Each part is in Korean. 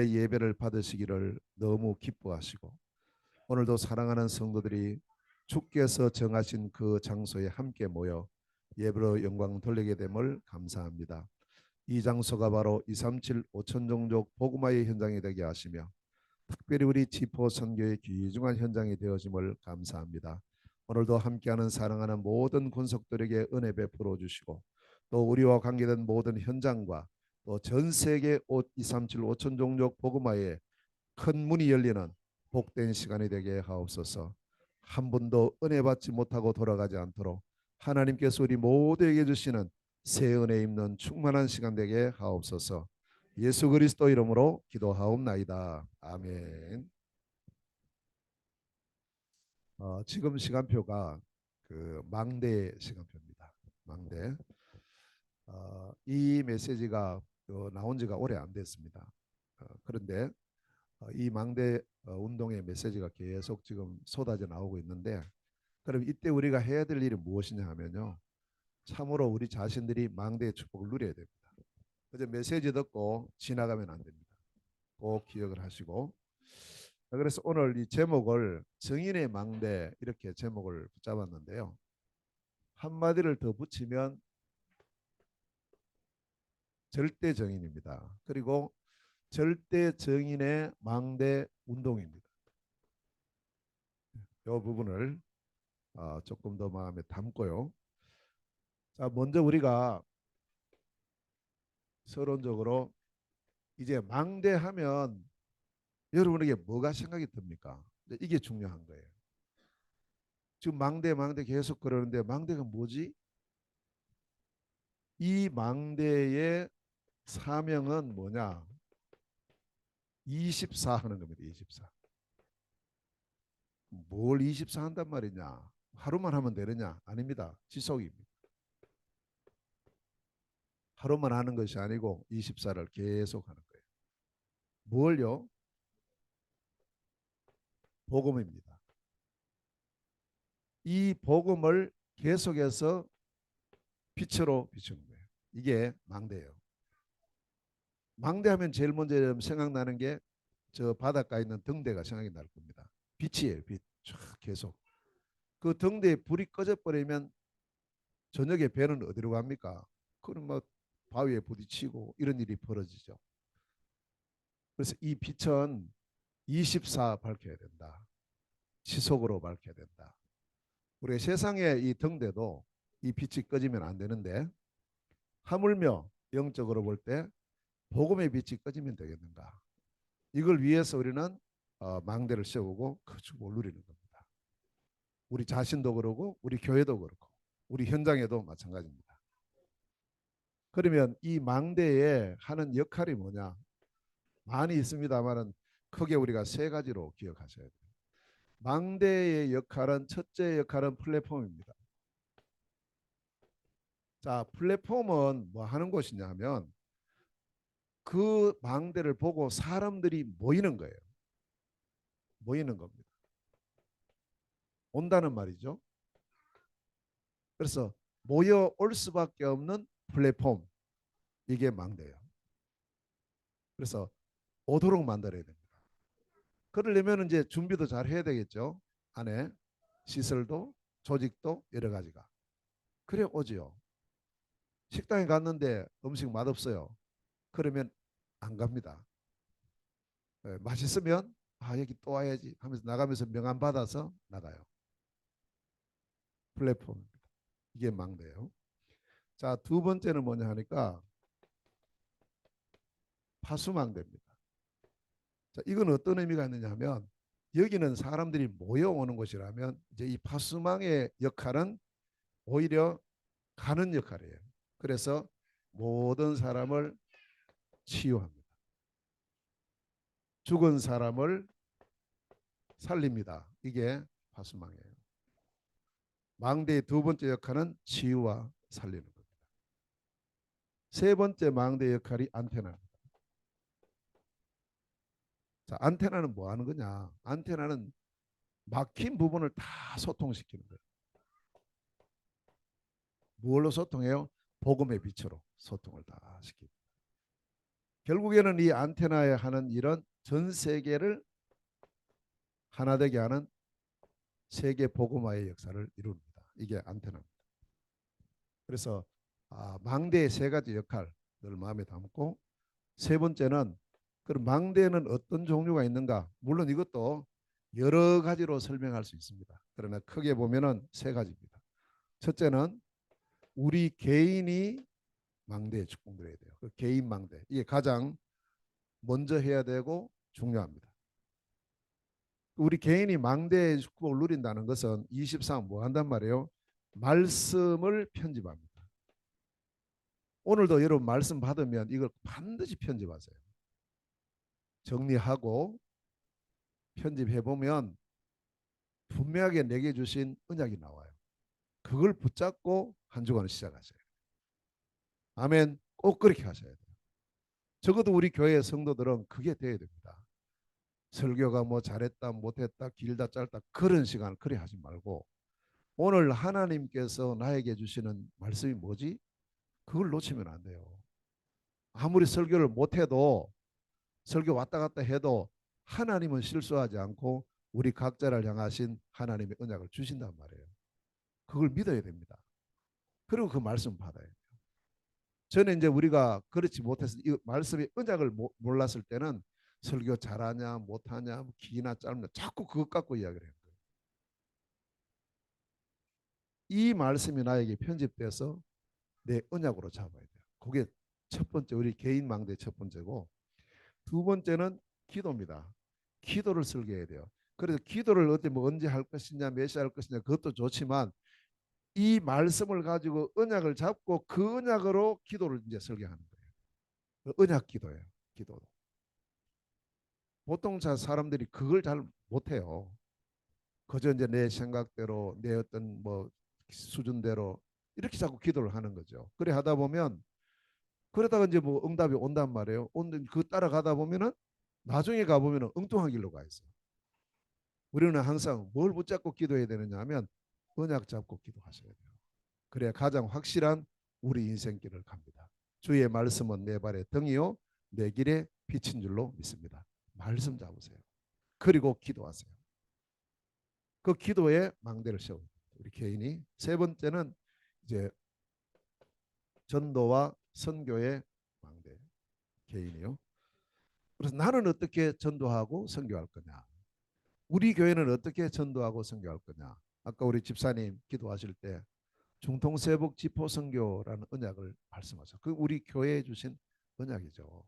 예배를 받으시기를 너무 기뻐하시고 오늘도 사랑하는 성도들이 주께서 정하신 그 장소에 함께 모여 예배로 영광 돌리게 됨을 감사합니다. 이 장소가 바로 237 5천종족 복음화의 현장이 되게 하시며 특별히 우리 지포 선교의 귀중한 현장이 되어짐을 감사합니다. 오늘도 함께하는 사랑하는 모든 군속들에게 은혜 베풀어 주시고 또 우리와 관계된 모든 현장과 또 전 세계 237 5천종족 복음화에 큰 문이 열리는 복된 시간이 되게 하옵소서. 한 번도 은혜 받지 못하고 돌아가지 않도록 하나님께서 우리 모두에게 주시는 새 은혜 입는 충만한 시간 되게 하옵소서. 예수 그리스도 이름으로 기도하옵나이다. 아멘. 지금 시간표가 그 망대 시간표입니다. 망대. 이 메시지가 나온 지가 오래 안 됐습니다. 그런데 이 망대 운동의 메시지가 계속 지금 쏟아져 나오고 있는데 그럼 이때 우리가 해야 될 일이 무엇이냐 하면요. 참으로 우리 자신들이 망대의 축복을 누려야 됩니다. 그저 메시지 듣고 지나가면 안 됩니다. 꼭 기억을 하시고 그래서 오늘 이 제목을 정인의 망대 이렇게 제목을 붙잡았는데요. 한마디를 더 붙이면 절대 정인입니다. 그리고 절대 정인의 망대 운동입니다. 이 부분을 조금 더 마음에 담고요. 자, 먼저 우리가 서론적으로 이제 망대하면 여러분에게 뭐가 생각이 듭니까? 이게 중요한 거예요. 지금 망대 계속 그러는데 망대가 뭐지? 이 망대의 사명은 뭐냐? 24 하는 겁니다. 24. 뭘 24 한단 말이냐? 하루만 하면 되느냐? 아닙니다. 지속입니다. 하루만 하는 것이 아니고 24를 계속 하는 거예요. 뭘요? 복음입니다. 이 복음을 계속해서 빛으로 비추는 거예요. 이게 망대예요. 망대하면 제일 먼저 생각나는 게 저 바닷가에 있는 등대가 생각이 날 겁니다. 빛이에요. 빛. 쫙 계속. 그 등대에 불이 꺼져 버리면 저녁에 배는 어디로 갑니까? 그럼 뭐 바위에 부딪히고 이런 일이 벌어지죠. 그래서 이 빛은 24 밝혀야 된다. 지속으로 밝혀야 된다. 우리 세상의 이 등대도 이 빛이 꺼지면 안 되는데 하물며 영적으로 볼 때 복음의 빛이 꺼지면 되겠는가? 이걸 위해서 우리는 망대를 세우고 그 축복을 누리는 겁니다. 우리 자신도 그러고 우리 교회도 그렇고 우리 현장에도 마찬가지입니다. 그러면 이 망대에 하는 역할이 뭐냐? 많이 있습니다만은 크게 우리가 세 가지로 기억하셔야 돼요. 망대의 역할은 첫째 역할은 플랫폼입니다. 자, 플랫폼은 뭐 하는 곳이냐 하면 그 망대를 보고 사람들이 모이는 거예요. 모이는 겁니다. 온다는 말이죠. 그래서 모여 올 수밖에 없는 플랫폼. 이게 망대예요. 그래서 오도록 만들어야 됩니다. 그러려면 이제 준비도 잘 해야 되겠죠. 안에 시설도 조직도 여러 가지가. 그래 오지요. 식당에 갔는데 음식 맛없어요. 그러면 안 갑니다. 맛있으면 여기 또 와야지 하면서 나가면서 명함 받아서 나가요. 플랫폼입니다. 이게 망대예요. 자, 두 번째는 뭐냐 하니까 파수망대입니다. 자, 이건 어떤 의미가 있느냐 하면 여기는 사람들이 모여오는 곳이라면 이제 이 파수망의 역할은 오히려 가는 역할이에요. 그래서 모든 사람을 치유합니다. 죽은 사람을 살립니다. 이게 파수망이에요. 망대의 두 번째 역할은 치유와 살리는 겁니다. 세 번째 망대의 역할이 안테나입니다. 자, 안테나는 뭐 하는 거냐? 안테나는 막힌 부분을 다 소통시키는 거예요. 무엇로 소통해요? 복음의 빛으로 소통을 다 시킵니다. 결국에는 이 안테나에 하는 일은 전 세계를 하나 되게 하는 세계 복음화의 역사를 이룹니다. 이게 안테나입니다. 그래서 망대의 세 가지 역할을 마음에 담고, 세 번째는 그럼 망대는 어떤 종류가 있는가? 물론 이것도 여러 가지로 설명할 수 있습니다. 그러나 크게 보면은 세 가지입니다. 첫째는 우리 개인이 망대에 축복드려야 돼요. 그 개인 망대. 이게 가장 먼저 해야 되고 중요합니다. 우리 개인이 망대의 축복을 누린다는 것은 24 뭐 한단 말이에요? 말씀을 편집합니다. 오늘도 여러분 말씀 받으면 이걸 반드시 편집하세요. 정리하고 편집해 보면 분명하게 내게 주신 언약이 나와요. 그걸 붙잡고 한 주간을 시작하세요. 아멘. 꼭 그렇게 하셔야 돼요. 적어도 우리 교회 성도들은 그게 돼야 됩니다. 설교가 뭐 잘했다 못했다 길다 짧다 그런 시간을 그래 하지 말고, 오늘 하나님께서 나에게 주시는 말씀이 뭐지? 그걸 놓치면 안 돼요. 아무리 설교를 못해도, 설교 왔다 갔다 해도 하나님은 실수하지 않고 우리 각자를 향하신 하나님의 언약을 주신단 말이에요. 그걸 믿어야 됩니다. 그리고 그 말씀 받아야 돼요. 저는 이제 우리가 그렇지 못해서 이 말씀의 언약을 몰랐을 때는 설교 잘하냐 못하냐 뭐 기나 짧냐 자꾸 그것 갖고 이야기를 해요. 이 말씀이 나에게 편집돼서 내 언약으로 잡아야 돼요. 그게 첫 번째, 우리 개인 망대 첫 번째고, 두 번째는 기도입니다. 기도를 설계해야 돼요. 그래서 기도를 어때 뭐 언제 할 것이냐 몇 시 할 것이냐 그것도 좋지만, 이 말씀을 가지고 언약을 잡고 그 언약으로 기도를 이제 설계하는 거예요. 언약 기도예요. 기도. 보통 사람들이 그걸 잘 못해요. 그저 이제 내 생각대로 내 어떤 뭐 수준대로 이렇게 자꾸 기도를 하는 거죠. 그래 하다 보면, 그러다가 이제 뭐 응답이 온단 말이에요. 그 따라가다 보면은 나중에 가보면은 엉뚱한 길로 가 있어요. 우리는 항상 뭘 붙잡고 기도해야 되느냐 하면 언약 잡고 기도하셔야 돼요. 그래야 가장 확실한 우리 인생길을 갑니다. 주의 말씀은 내 발의 등이요 내 길의 빛인 줄로 믿습니다. 말씀 잡으세요. 그리고 기도하세요. 그 기도에 망대를 세워요. 우리 개인이. 세 번째는 이제 전도와 선교의 망대. 개인이요. 그래서 나는 어떻게 전도하고 선교할 거냐? 우리 교회는 어떻게 전도하고 선교할 거냐? 아까 우리 집사님 기도하실 때 중통세복 지포 선교라는 언약을 말씀하셨어요. 그 우리 교회에 주신 언약이죠.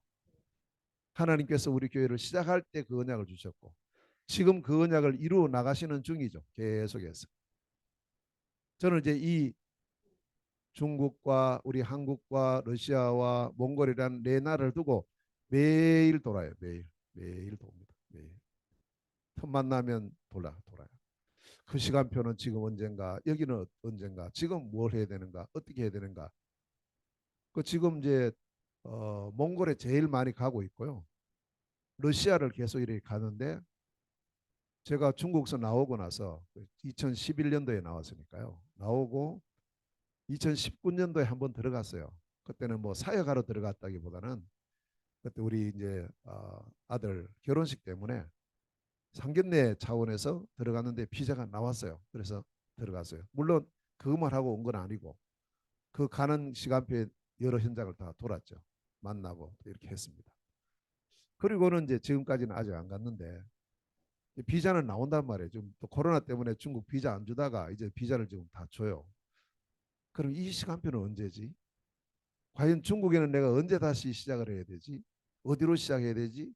하나님께서 우리 교회를 시작할 때 그 언약을 주셨고, 지금 그 언약을 이루어 나가시는 중이죠. 계속해서. 저는 이제 이 중국과 우리 한국과 러시아와 몽골이라는 네 나라를 두고 매일 돌아요. 매일 돕니다. 매일. 틈만 나면 돌아요. 그 시간표는 지금 언젠가, 여기는 언젠가, 지금 뭘 해야 되는가, 어떻게 해야 되는가. 그 지금 이제 몽골에 제일 많이 가고 있고요. 러시아를 계속 이렇게 가는데, 제가 중국에서 나오고 나서 2011년도에 나왔으니까요. 나오고 2019년도에 한번 들어갔어요. 그때는 뭐 사역하러 들어갔다기보다는 그때 우리 이제 아들 결혼식 때문에 상견례 차원에서 들어갔는데 비자가 나왔어요. 그래서 들어갔어요. 물론 그것만 하고 온 건 아니고 그 가는 시간표에 여러 현장을 다 돌았죠. 만나고 이렇게 했습니다. 그리고는 이제 지금까지는 아직 안 갔는데 비자는 나온단 말이에요. 지금 또 코로나 때문에 중국 비자 안 주다가 이제 비자를 지금 다 줘요. 그럼 이 시간표는 언제지? 과연 중국에는 내가 언제 다시 시작을 해야 되지? 어디로 시작해야 되지?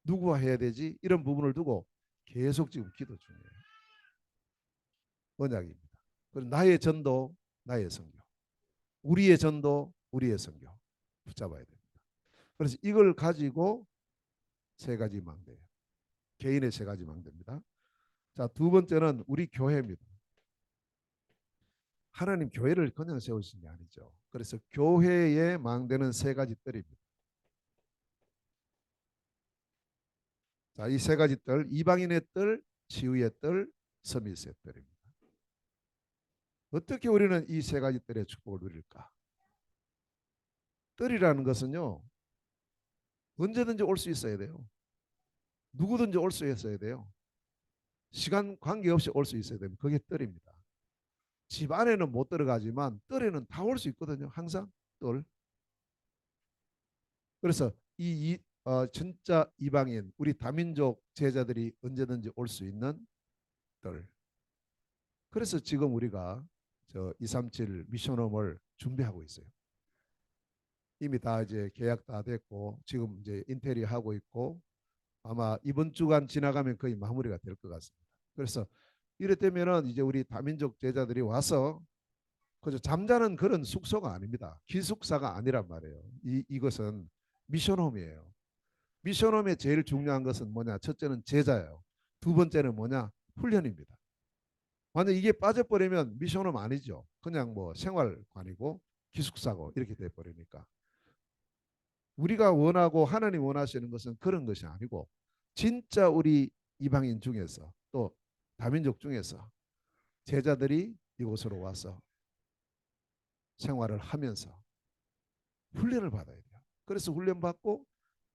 누구와 해야 되지? 이런 부분을 두고 계속 지금 기도 중이에요. 언약입니다. 그리고 나의 전도, 나의 선교. 우리의 전도, 우리의 선교. 붙잡아야 됩니다. 그래서 이걸 가지고 세 가지 망대예요. 개인의 세 가지 망대입니다. 자, 두 번째는 우리 교회입니다. 하나님 교회를 그냥 세우신 게 아니죠. 그래서 교회의 망대는 세 가지 뜰입니다. 자, 이 세 가지 뜰, 이방인의 뜰, 치유의 뜰, 서밋의 뜰입니다. 어떻게 우리는 이 세 가지 뜰의 축복을 누릴까? 뜰이라는 것은요, 언제든지 올 수 있어야 돼요. 누구든지 올 수 있어야 돼요. 시간 관계없이 올 수 있어야 됩니다. 그게 뜰입니다. 집 안에는 못 들어가지만 뜰에는 다 올 수 있거든요. 항상 뜰. 그래서 진짜 이방인 우리 다민족 제자들이 언제든지 올 수 있는 뜰. 그래서 지금 우리가 저 237 미션홈을 준비하고 있어요. 이미 다 이제 계약 다 됐고 지금 이제 인테리어 하고 있고 아마 이번 주간 지나가면 거의 마무리가 될 것 같습니다. 그래서 이랬다면은 이제 우리 다민족 제자들이 와서 그저 잠자는 그런 숙소가 아닙니다. 기숙사가 아니란 말이에요. 이것은 미션홈이에요. 미션홈의 제일 중요한 것은 뭐냐? 첫째는 제자예요. 두 번째는 뭐냐? 훈련입니다. 만약 이게 빠져버리면 미션홈 아니죠. 그냥 뭐 생활관이고 기숙사고 이렇게 돼버리니까. 우리가 원하고 하나님 원하시는 것은 그런 것이 아니고 진짜 우리 이방인 중에서 또 다민족 중에서 제자들이 이곳으로 와서 생활을 하면서 훈련을 받아야 돼요. 그래서 훈련받고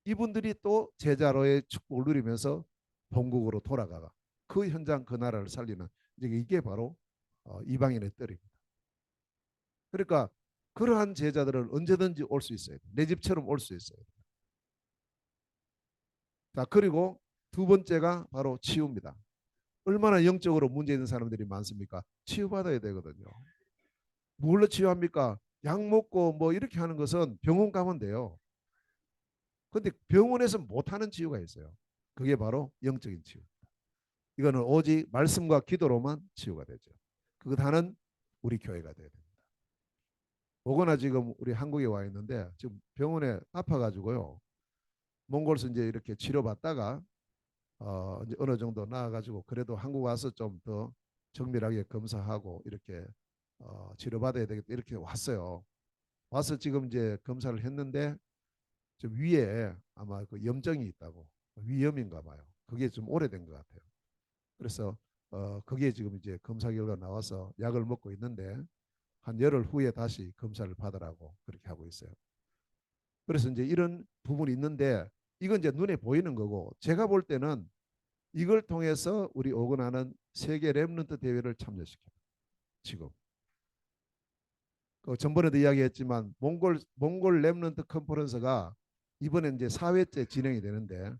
이분들이 또 제자로의 축복을 누리면서 본국으로 돌아가가 그 현장 그 나라를 살리는 이게 바로 이방인의 뜰입니다. 그러니까 그러한 제자들은 언제든지 올 수 있어야 돼요. 내 집처럼 올 수 있어요. 자, 그리고 두 번째가 바로 치유입니다. 얼마나 영적으로 문제 있는 사람들이 많습니까? 치유받아야 되거든요. 뭘로 치유합니까? 약 먹고 뭐 이렇게 하는 것은 병원 가면 돼요. 근데 병원에서 못하는 치유가 있어요. 그게 바로 영적인 치유. 이거는 오직 말씀과 기도로만 치유가 되죠. 그것 하는 우리 교회가 돼야 됩니다. 오거나 지금 우리 한국에 와 있는데 지금 병원에 아파가지고요. 몽골에서 이제 이렇게 치료받다가 이제 어느 정도 나아가지고 그래도 한국 와서 좀 더 정밀하게 검사하고 이렇게 치료받아야 되겠다 이렇게 왔어요. 와서 지금 이제 검사를 했는데 좀 위에 아마 그 염증이 있다고 위염인가 봐요. 그게 좀 오래된 것 같아요. 그래서 그게 지금 이제 검사 결과 나와서 약을 먹고 있는데 한 열흘 후에 다시 검사를 받으라고 그렇게 하고 있어요. 그래서 이제 이런 부분이 있는데 이건 이제 눈에 보이는 거고 제가 볼 때는 이걸 통해서 우리 오건하는 세계 랩런트 대회를 참여시켜요. 지금 그 전번에도 이야기했지만 몽골 랩런트 컨퍼런스가 이번에 이제 4회째 진행이 되는데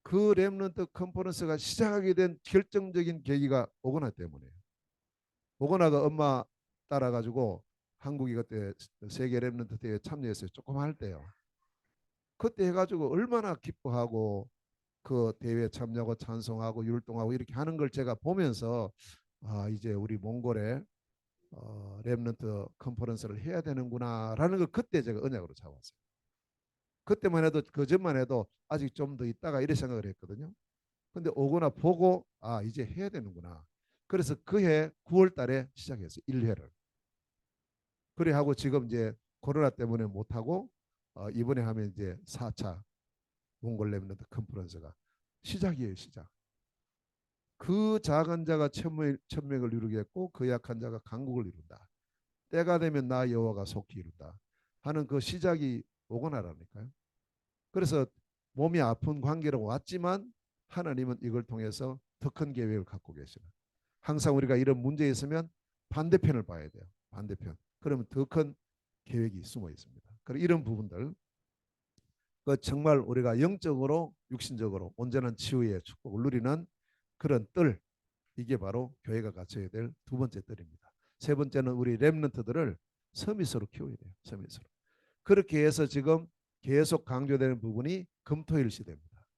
그 랩런트 컨퍼런스가 시작하게 된 결정적인 계기가 오거나 때문에요. 오거나가 엄마 따라가지고 한국이 그때 세계 랩런트 대회 참여했어요. 조금 할 때요. 그때 해가지고 얼마나 기뻐하고 그 대회에 참여하고 찬송하고 율동하고 이렇게 하는 걸 제가 보면서 이제 우리 몽골에 랩런트 컨퍼런스를 해야 되는구나라는 걸 그때 제가 언약으로 잡았어요. 그때만 해도 그전만 해도 아직 좀 더 있다가 이래 생각을 했거든요. 근데 오거나 보고 이제 해야 되는구나. 그래서 그해 9월 달에 시작했어요. 1회를. 그래 하고 지금 이제 코로나 때문에 못 하고 이번에 하면 이제 4차 몽골 랩런트 컨퍼런스가 시작이에요, 시작. 그 작은 자가 천명을 이루겠고 그 약한 자가 강국을 이룬다. 때가 되면 나 여호와가 속히 이룬다 하는 그 시작이 오거나라니까요. 그래서 몸이 아픈 관계로 왔지만 하나님은 이걸 통해서 더 큰 계획을 갖고 계시는. 항상 우리가 이런 문제 있으면 반대편을 봐야 돼요. 반대편. 그러면 더 큰 계획이 숨어 있습니다. 그리고 이런 부분들 그 정말 우리가 영적으로 육신적으로 온전한 치유의 축복을 누리는 그런 뜰 이게 바로 교회가 갖춰야 될 두 번째 뜰입니다. 세 번째는 우리 렘넌트들을 서밋으로 키워야 돼요. 서밋으로. 그렇게 해서 지금 계속 강조되는 부분이 금토일 시대입니다.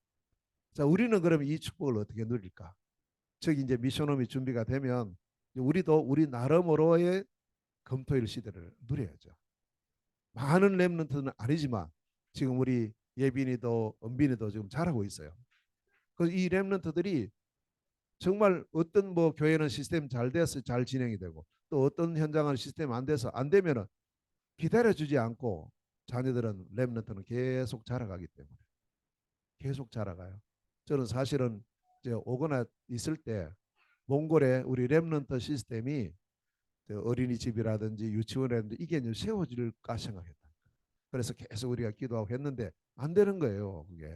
자, 우리는 그럼 이 축복을 어떻게 누릴까? 즉 이제 미션홈이 준비가 되면 우리도 우리 나름으로의 금토일 시대를 누려야죠. 많은 렘넌트는 아니지만 지금 우리 예빈이도 은빈이도 지금 잘하고 있어요. 그래서 이 렘넌트들이 정말 어떤 뭐 교회는 시스템 잘 돼서 잘 진행이 되고 또 어떤 현장은 시스템 안 돼서 안 되면은 기다려주지 않고 자녀들은 렘넌트는 계속 자라가기 때문에 계속 자라가요. 저는 사실은 이제 오거나 있을 때 몽골에 우리 렘넌트 시스템이 어린이집이라든지 유치원이라든지 이게 세워질까 생각했다. 그래서 계속 우리가 기도하고 했는데 안 되는 거예요. 그게.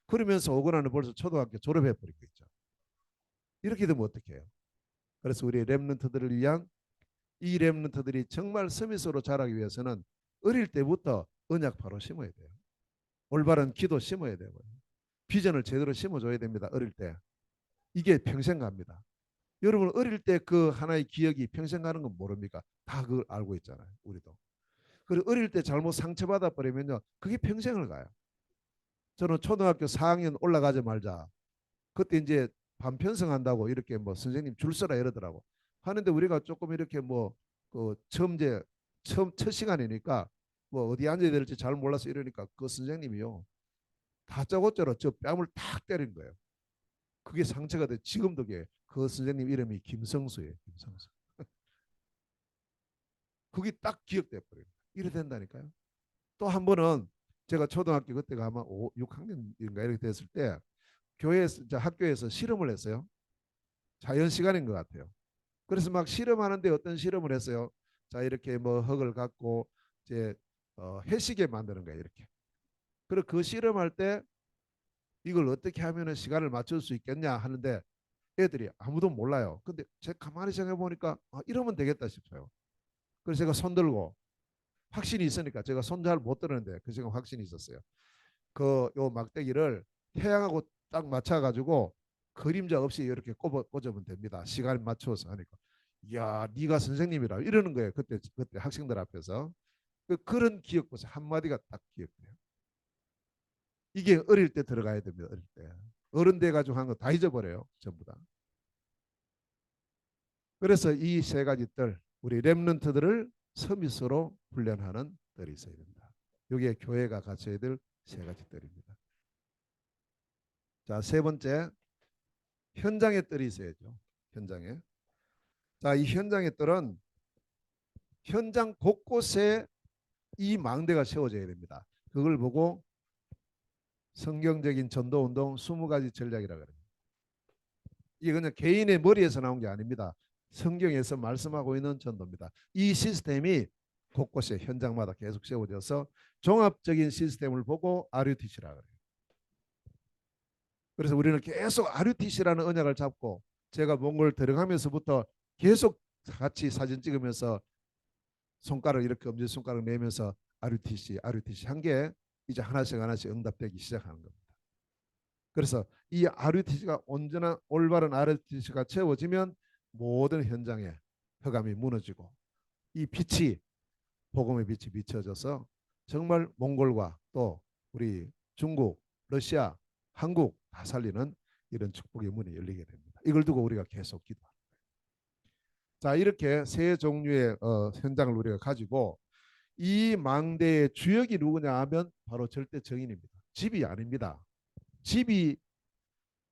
그러면서 오고나는 벌써 초등학교 졸업해 버린 거 있죠. 이렇게 되면 어떻게 해요? 그래서 우리 렘넌트들을 위한 이 렘넌트들이 정말 서밋으로 자라기 위해서는 어릴 때부터 언약 바로 심어야 돼요. 올바른 기도 심어야 되고요. 비전을 제대로 심어줘야 됩니다. 어릴 때. 이게 평생 갑니다. 여러분 어릴 때 그 하나의 기억이 평생 가는 건 모릅니까? 다 그걸 알고 있잖아요. 우리도. 그리고 어릴 때 잘못 상처받아 버리면요. 그게 평생을 가요. 저는 초등학교 4학년 올라가자 말자. 그때 이제 반편성한다고 이렇게 뭐 선생님 줄 서라 이러더라고. 하는데 우리가 조금 이렇게 뭐그 처음 첫 시간이니까 뭐 어디 앉아야 될지 잘 몰라서 이러니까 그 선생님이요. 다짜고짜로 저 뺨을 탁 때린 거예요. 그게 상처가 돼. 지금도 그 선생님 이름이 김성수예요. 김성수. 그게 딱 기억돼 버려요. 이래 된다니까요. 또 한 번은 제가 초등학교 그때가 아마 6학년인가 이렇게 됐을 때 교회에서 학교에서 실험을 했어요. 자연 시간인 것 같아요. 그래서 막 실험하는데 어떤 실험을 했어요. 자 이렇게 뭐 흙을 갖고 이제 해시계 만드는 거예요. 이렇게. 그리고 그 실험할 때 이걸 어떻게 하면은 시간을 맞출 수 있겠냐 하는데 애들이 아무도 몰라요. 근데 제가 가만히 생각해 보니까 이러면 되겠다 싶어요. 그래서 제가 손 들고 확신이 있으니까 제가 손 잘 못 드는데 그 시간 확신이 있었어요. 그 요 막대기를 태양하고 딱 맞춰가지고 그림자 없이 이렇게 꽂으면 됩니다. 시간 맞춰서 하니까. 야, 네가 선생님이라 이러는 거예요. 그때 학생들 앞에서. 그런 기억 보세요. 한마디가 딱 기억돼요. 이게 어릴 때 들어가야 됩니다. 어릴 때. 어른 돼 가지고 한 거 다 잊어버려요. 전부 다. 그래서 이 세 가지 뜰, 우리 렘넌트들을 서밋으로 훈련하는 뜰이 있어야 됩니다. 이게 교회가 갖춰야 될 세 가지 뜰입니다. 자, 세 번째, 현장의 뜰이 있어야죠. 현장에. 자, 이 현장의 뜰은 현장 곳곳에 이 망대가 세워져야 됩니다. 그걸 보고 성경적인 전도운동 20가지 전략이라고 합니다. 이게 그냥 개인의 머리에서 나온 게 아닙니다. 성경에서 말씀하고 있는 전도입니다. 이 시스템이 곳곳에 현장마다 계속 세워져서 종합적인 시스템을 보고 RUTC라고 해요. 그래서 우리는 계속 RUTC라는 언약을 잡고 제가 몽골 들어가면서부터 계속 같이 사진 찍으면서 손가락 이렇게 엄지손가락 내면서 RUTC, RUTC 한 게 이제 하나씩 하나씩 응답되기 시작하는 겁니다. 그래서 이 RUTC가 온전한 올바른 RUTC가 채워지면 모든 현장에 흑암이 무너지고 이 빛이 복음의 빛이 비춰져서 정말 몽골과 또 우리 중국, 러시아, 한국 다 살리는 이런 축복의 문이 열리게 됩니다. 이걸 두고 우리가 계속 기도합니다. 자, 이렇게 세 종류의 현장을 우리가 가지고 이 망대의 주역이 누구냐 하면 바로 절대 정인입니다. 집이 아닙니다. 집이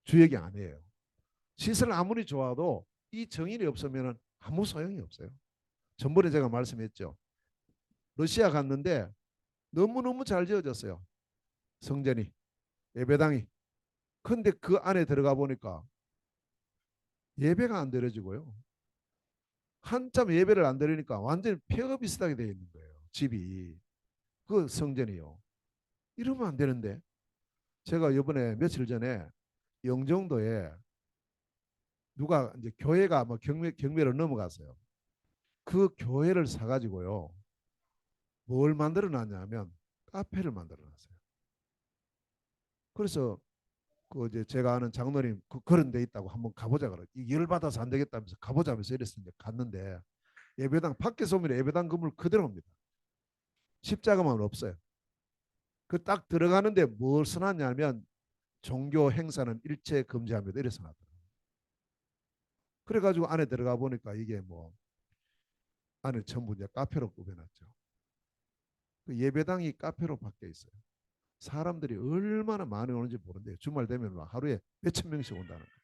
주역이 아니에요. 시설 아무리 좋아도 이 정인이 없으면 아무 소용이 없어요. 전번에 제가 말씀했죠. 러시아 갔는데 너무너무 잘 지어졌어요. 성전이, 예배당이. 근데 그 안에 들어가 보니까 예배가 안 드려지고요. 한참 예배를 안 드리니까 완전히 폐허 비슷하게 되어 있는 거예요. 집이. 그 성전이요. 이러면 안 되는데. 제가 이번에 며칠 전에 영종도에 누가 이제 교회가 뭐 경매로 넘어갔어요. 그 교회를 사가지고요. 뭘 만들어 놨냐면 카페를 만들어 놨어요. 그래서 그 이제 제가 아는 장로님 그런 데 있다고 한번 가보자 그래. 열 받아서 안 되겠다면서 가보자면서 이랬는데 갔는데 예배당 밖에서 오면 예배당 건물 그대로입니다. 십자가만 없어요. 그 딱 들어가는데 뭘 써놨냐면 종교 행사는 일체 금지합니다. 이래서 놨더라고요. 그래가지고 안에 들어가 보니까 이게 뭐 안에 전부 이제 카페로 꾸며놨죠. 그 예배당이 카페로 바뀌어 있어요. 사람들이 얼마나 많이 오는지 모르는데 주말 되면 막 하루에 몇천 명씩 온다는 거예요.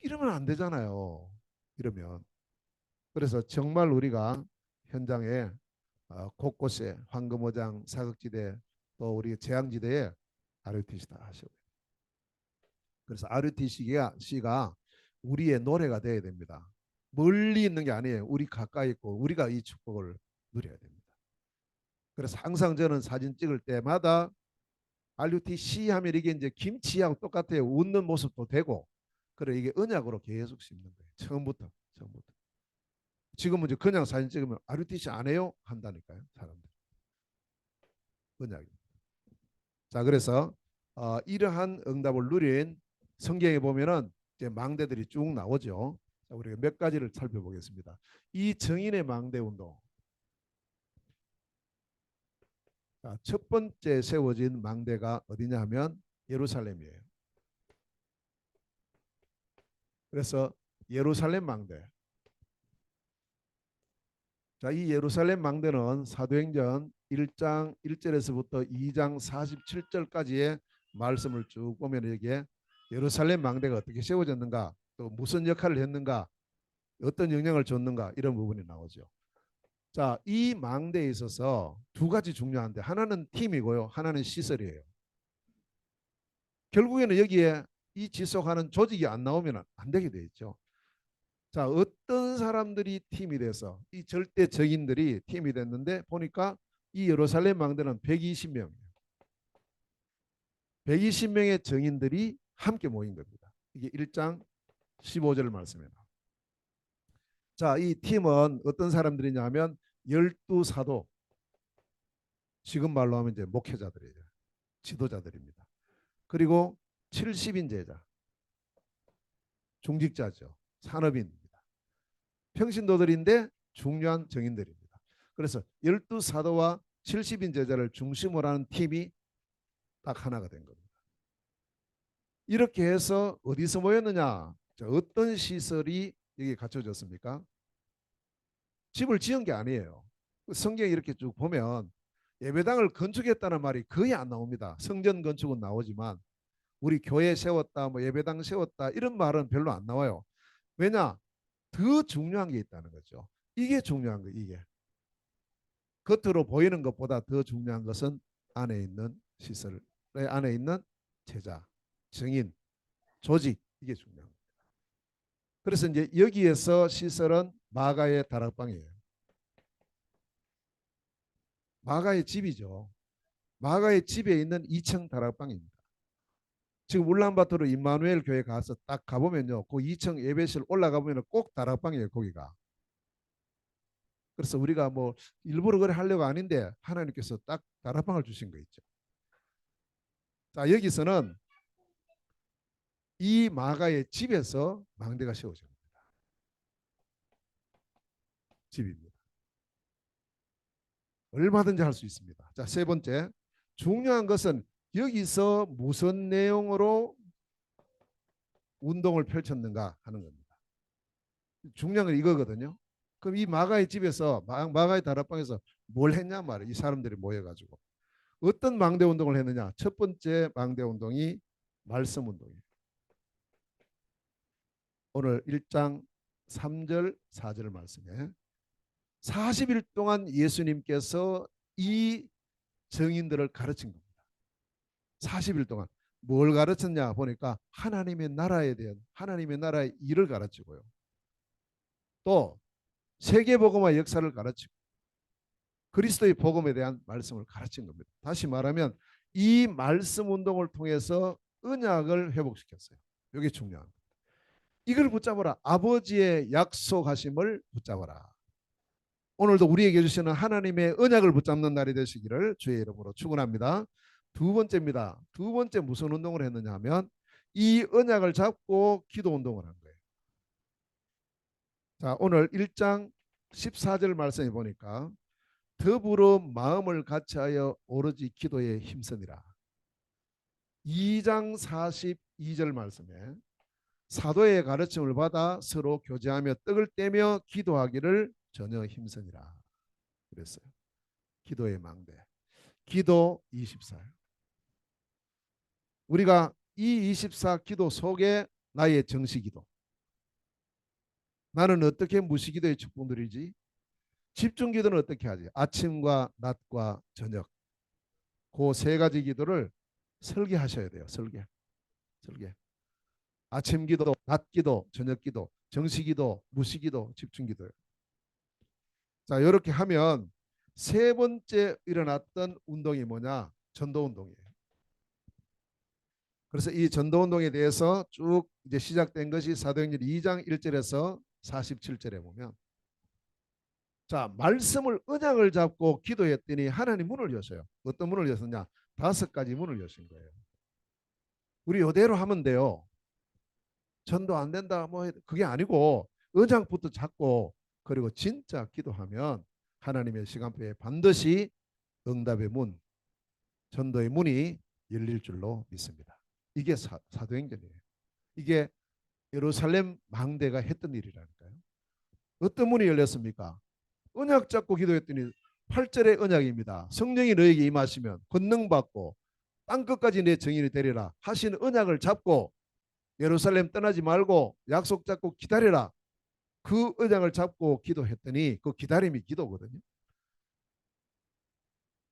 이러면 안 되잖아요. 이러면. 그래서 정말 우리가 현장에 곳곳에 황금어장, 사극지대 또 우리 재앙지대에 RUTC다 하셔야 돼요. 그래서 RUTC가 우리의 노래가 돼야 됩니다. 멀리 있는 게 아니에요. 우리 가까이 있고 우리가 이 축복을 누려야 됩니다. 그래서 항상 저는 사진 찍을 때마다 RUTC 하면 이게 이제 김치하고 똑같아요. 웃는 모습도 되고. 그래 이게 언약으로 계속 심는 거예요. 처음부터. 지금은 이제 그냥 사진 찍으면 RUTC 안 해요? 한다니까요. 사람들. 언약이. 자, 그래서 이러한 응답을 누린 성경에 보면은 이제 망대들이 쭉 나오죠. 자, 우리가 몇 가지를 살펴보겠습니다. 이 정인의 망대 운동. 자, 첫 번째 세워진 망대가 어디냐 하면 예루살렘이에요. 그래서 예루살렘 망대. 자, 이 예루살렘 망대는 사도행전 1장 1절에서부터 2장 47절까지의 말씀을 쭉 보면 여기에 예루살렘 망대가 어떻게 세워졌는가, 또 무슨 역할을 했는가, 어떤 영향을 줬는가 이런 부분이 나오죠. 자, 이 망대에 있어서 두 가지 중요한데 하나는 팀이고요. 하나는 시설이에요. 결국에는 여기에 이 지속하는 조직이 안 나오면 안 되게 돼 있죠. 자, 어떤 사람들이 팀이 돼서 이 절대 적인들이 팀이 됐는데 보니까 이 예루살렘 망대는 120명, 120명의 정인들이 함께 모인 겁니다. 이게 1장 15절 말씀입니다. 자, 이 팀은 어떤 사람들이냐 하면 12사도, 지금 말로 하면 이제 목회자들이에요. 지도자들입니다. 그리고 70인 제자, 중직자죠. 산업인입니다. 평신도들인데 중요한 정인들입니다. 그래서 12사도와 70인 제자를 중심으로 하는 팀이 딱 하나가 된 겁니다. 이렇게 해서 어디서 모였느냐? 자, 어떤 시설이 여기 갖춰졌습니까? 집을 지은 게 아니에요. 성경에 이렇게 쭉 보면 예배당을 건축했다는 말이 거의 안 나옵니다. 성전 건축은 나오지만 우리 교회 세웠다, 뭐 예배당 세웠다 이런 말은 별로 안 나와요. 왜냐? 더 중요한 게 있다는 거죠. 이게 중요한 거, 이게. 겉으로 보이는 것보다 더 중요한 것은 안에 있는 시설, 안에 있는 제자, 증인, 조직, 이게 중요합니다. 그래서 이제 여기에서 시설은 마가의 다락방이에요. 마가의 집이죠. 마가의 집에 있는 2층 다락방입니다. 지금 울란바토르 임마누엘 교회 가서 딱 가보면요, 그 2층 예배실 올라가 보면 꼭 다락방이에요, 거기가. 그래서 우리가 뭐 일부러 그래 하려고 아닌데 하나님께서 딱 다락방을 주신 거 있죠. 자, 여기서는 이 마가의 집에서 망대가 세워집니다. 집입니다. 얼마든지 할 수 있습니다. 자, 세 번째, 중요한 것은 여기서 무슨 내용으로 운동을 펼쳤는가 하는 겁니다. 중요한 건 이거거든요. 그럼 이 마가의 집에서 마가의 다락방에서 뭘 했냐 말이에요. 이 사람들이 모여가지고 어떤 망대 운동을 했느냐. 첫 번째 망대 운동이 말씀 운동이에요. 오늘 1장 3절 4절 말씀에 40일 동안 예수님께서 이 정인들을 가르친 겁니다. 40일 동안 뭘 가르쳤냐 보니까 하나님의 나라에 대한, 하나님의 나라의 일을 가르치고요. 또 세계복음화 역사를 가르치고 그리스도의 복음에 대한 말씀을 가르친 겁니다. 다시 말하면 이 말씀 운동을 통해서 언약을 회복시켰어요. 이게 중요한 겁니다. 이걸 붙잡아라. 아버지의 약속하심을 붙잡아라. 오늘도 우리에게 주시는 하나님의 언약을 붙잡는 날이 되시기를 주의 이름으로 축원합니다. 두 번째입니다. 두 번째 무슨 운동을 했느냐 하면 이 언약을 잡고 기도 운동을 한 거예요. 자, 오늘 1장 14절 말씀해 보니까 더불어 마음을 같이하여 오로지 기도에 힘쓰니라. 2장 42절 말씀에 사도의 가르침을 받아 서로 교제하며 떡을 떼며 기도하기를 전혀 힘쓰니라 그랬어요. 기도의 망대. 기도 24. 우리가 이 24 기도 속에 나의 정시 기도. 나는 어떻게 무시기도의 축복 누리지? 집중 기도는 어떻게 하지? 아침과 낮과 저녁. 그 세 가지 기도를 설계하셔야 돼요. 설계. 아침 기도, 낮 기도, 저녁 기도, 정시 기도, 무시 기도, 집중 기도요. 자, 이렇게 하면 세 번째 일어났던 운동이 뭐냐? 전도운동이에요. 그래서 이 전도운동에 대해서 쭉 이제 시작된 것이 사도행전 2장 1절에서 47절에 보면, 자, 말씀을 언약을 잡고 기도했더니 하나님 문을 여셔요. 어떤 문을 여셨냐? 5가지 문을 여신 거예요. 우리 이대로 하면 돼요. 전도 안 된다 뭐 그게 아니고 언약부터 잡고 그리고 진짜 기도하면 하나님의 시간표에 반드시 응답의 문, 전도의 문이 열릴 줄로 믿습니다. 이게 사도행전이에요. 이게 예루살렘 망대가 했던 일이라니까요. 어떤 문이 열렸습니까? 언약 잡고 기도했더니 8절의 언약입니다. 성령이 너에게 임하시면 권능 받고 땅 끝까지 내 정인이 되리라 하신 언약을 잡고 예루살렘 떠나지 말고 약속 잡고 기다려라. 그 언약을 잡고 기도했더니 그 기다림이 기도거든요.